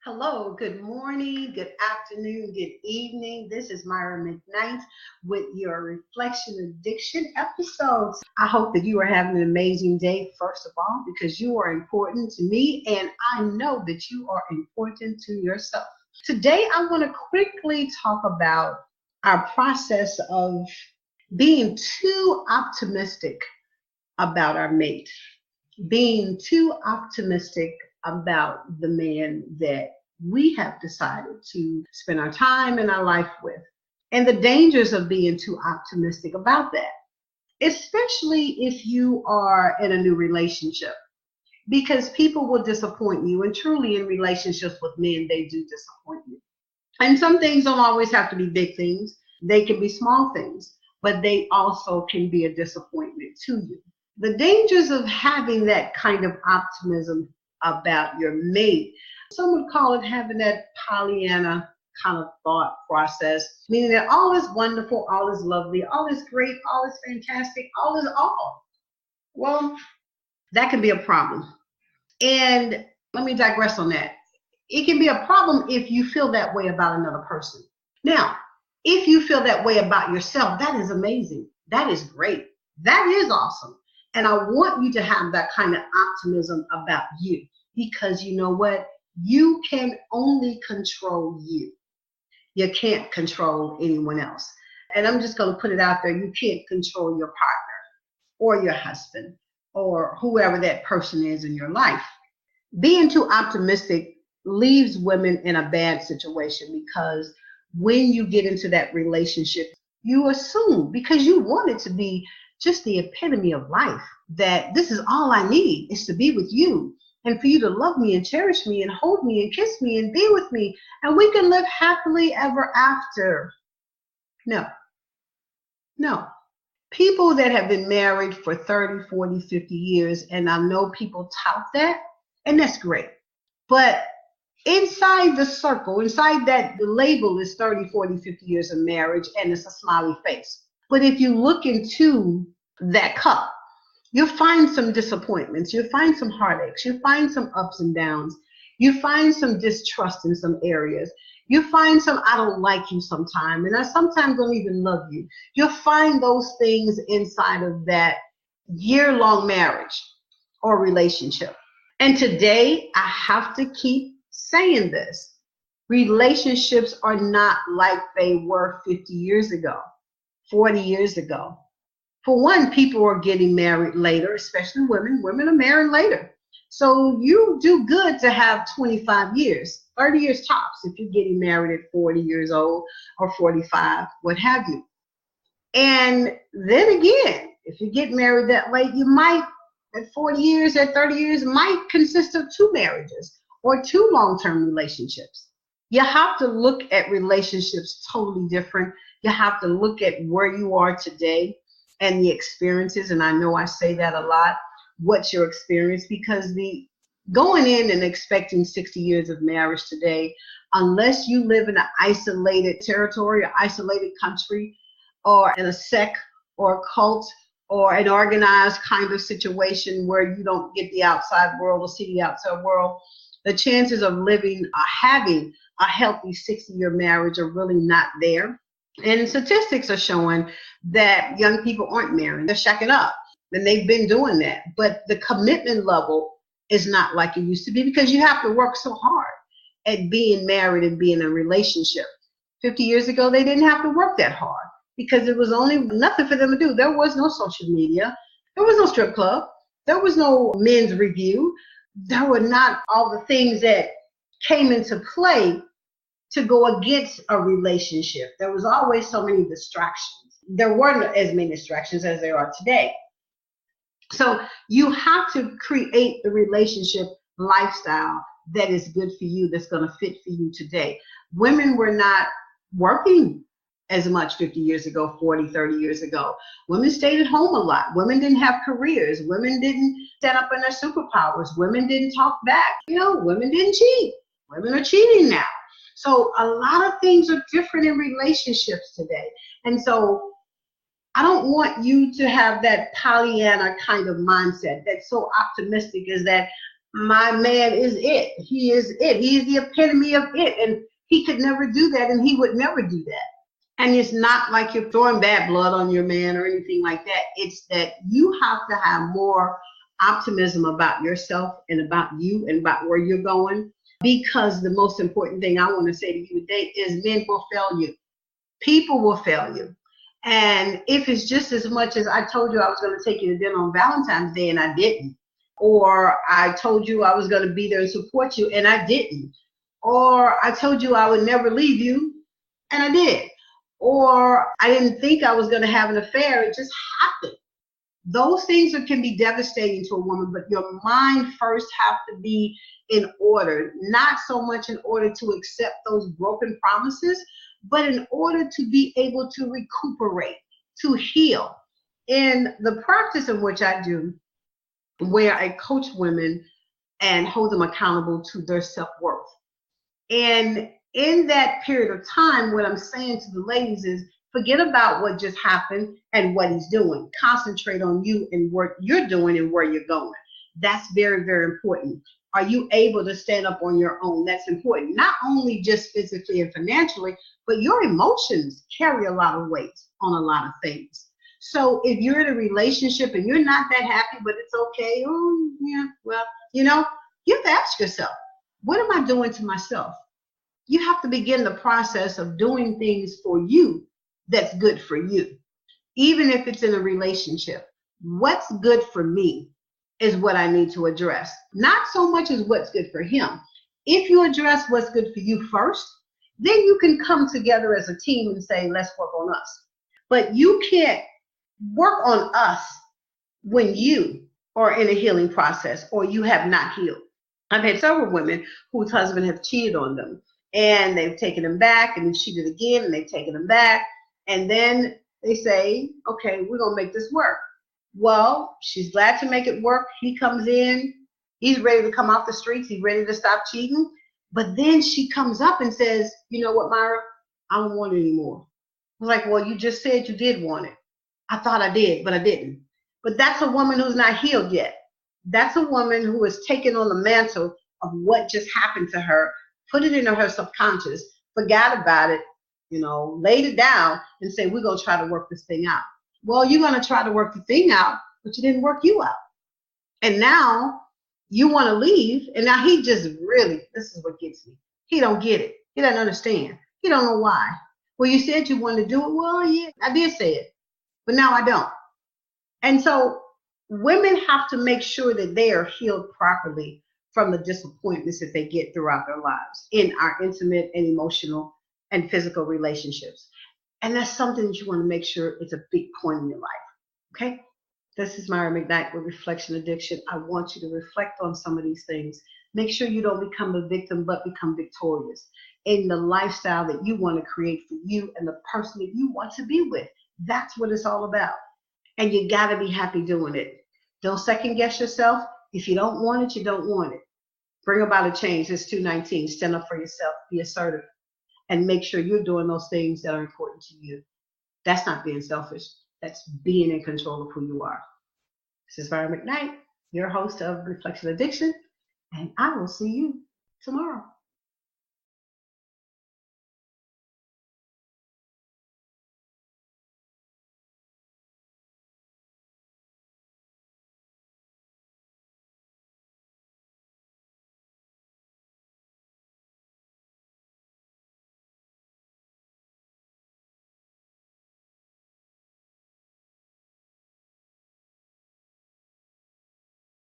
Hello, good morning, good afternoon, good evening. This is Myra McKnight with your Reflection Addiction episodes. I hope that you are having an amazing day, first of all, because you are important to me and I know that you are important to yourself. Today, I want to quickly talk about our process of being too optimistic about our mate, being too optimistic about the man that we have decided to spend our time and our life with, and the dangers of being too optimistic about that, especially if you are in a new relationship, because people will disappoint you, and truly in relationships with men, they do disappoint you. And some things don't always have to be big things. They can be small things, but they also can be a disappointment to you. The dangers of having that kind of optimism about your mate, some would call it having that Pollyanna kind of thought process, meaning that all is wonderful, all is lovely, all is great, all is fantastic, all is all. Well, that can be a problem. And let me digress on that. It can be a problem if you feel that way about another person. Now, if you feel that way about yourself, that is amazing. That is great. That is awesome. And I want you to have that kind of optimism about you, because you know what? You can only control you. You can't control anyone else. And I'm just going to put it out there. You can't control your partner or your husband or whoever that person is in your life. Being too optimistic leaves women in a bad situation, because when you get into that relationship, you assume, because you want it to be just the epitome of life, that this is all I need is to be with you and for you to love me and cherish me and hold me and kiss me and be with me and we can live happily ever after. No. People that have been married for 30, 40, 50 years, and I know people tout that, and that's great. But inside the circle, inside that, the label is 30, 40, 50 years of marriage, and it's a smiley face. But if you look into that cup, you'll find some disappointments, you'll find some heartaches, you'll find some ups and downs, you find some distrust in some areas, you find some I don't like you sometime, and I sometimes don't even love you. You'll find those things inside of that year-long marriage or relationship. And today, I have to keep saying this. Relationships are not like they were 50 years ago. 40 years ago. For one, people are getting married later, especially women. Women are married later. So you do good to have 25 years, 30 years tops if you're getting married at 40 years old or 45, what have you. And then again, if you get married that late, you might, at 40 years, at 30 years, might consist of two marriages or two long-term relationships. You have to look at relationships totally different. You have to look at where you are today and the experiences. And I know I say that a lot. What's your experience? Because the going in and expecting 60 years of marriage today, unless you live in an isolated territory, or isolated country, or in a sect or a cult or an organized kind of situation where you don't get the outside world or see the outside world, the chances of living or having a healthy 60-year marriage are really not there. And statistics are showing that young people aren't marrying. They're shacking up, and they've been doing that. But the commitment level is not like it used to be, because you have to work so hard at being married and being in a relationship. 50 years ago, they didn't have to work that hard because it was only nothing for them to do. There was no social media. There was no strip club. There was no men's review. There were not all the things that came into play to go against a relationship. There was always so many distractions. There weren't as many distractions as there are today. So you have to create the relationship lifestyle that is good for you, that's going to fit for you today. Women were not working as much 50 years ago, 40, 30 years ago. Women stayed at home a lot. Women didn't have careers. Women didn't stand up in their superpowers. Women didn't talk back. Women didn't cheat. Women are cheating now. So a lot of things are different in relationships today. And so I don't want you to have that Pollyanna kind of mindset that's so optimistic, is that My man is it. He is it. He is the epitome of it. And he could never do that, and he would never do that. And it's not like you're throwing bad blood on your man or anything like that. It's that you have to have more optimism about yourself and about you and about where you're going. Because the most important thing I want to say to you today is men will fail you. People will fail you. And if it's just as much as I told you I was going to take you to dinner on Valentine's Day and I didn't, or I told you I was going to be there and support you and I didn't, or I told you I would never leave you and I did, or I didn't think I was going to have an affair, it just happened. Those things can be devastating to a woman, but your mind first have to be in order, not so much in order to accept those broken promises, but in order to be able to recuperate, to heal. In the practice in which I do, where I coach women and hold them accountable to their self-worth. And in that period of time, what I'm saying to the ladies is, forget about what just happened and what he's doing. Concentrate on you and what you're doing and where you're going. That's very, very important. Are you able to stand up on your own? That's important. Not only just physically and financially, but your emotions carry a lot of weight on a lot of things. So if you're in a relationship and you're not that happy, but it's okay, oh, yeah, well, you have to ask yourself, what am I doing to myself? You have to begin the process of doing things for you that's good for you, even if it's in a relationship. What's good for me is what I need to address, not so much as what's good for him. If you address what's good for you first, then you can come together as a team and say, let's work on us. But you can't work on us when you are in a healing process or you have not healed. I've had several women whose husband have cheated on them, and they've taken them back and cheated again, and they've taken them back. And then they say, okay, we're going to make this work. Well, she's glad to make it work. He comes in, he's ready to come off the streets, he's ready to stop cheating. But then she comes up and says, you know what, Myra, I don't want it anymore. I was like, well, you just said you did want it. I thought I did, but I didn't. But that's a woman who's not healed yet. That's a woman who has taken on the mantle of what just happened to her, put it into her subconscious, forgot about it, laid it down and say, we're going to try to work this thing out. Well, you're going to try to work the thing out, but you didn't work you out. And now you want to leave. And now he just really, this is what gets me. He don't get it. He doesn't understand. He don't know why. Well, you said you wanted to do it. Well, yeah, I did say it, but now I don't. And so women have to make sure that they are healed properly from the disappointments that they get throughout their lives in our intimate and emotional and physical relationships. And that's something that you want to make sure it's a big point in your life. Okay? This is Myra McKnight with Reflection Addiction. I want you to reflect on some of these things. Make sure you don't become a victim, but become victorious in the lifestyle that you want to create for you and the person that you want to be with. That's what it's all about. And you got to be happy doing it. Don't second guess yourself. If you don't want it, you don't want it. Bring about a change. It's 219. Stand up for yourself. Be assertive. And make sure you're doing those things that are important to you. That's not being selfish. That's being in control of who you are. This is Myra McKnight, your host of Reflection Addiction, and I will see you tomorrow.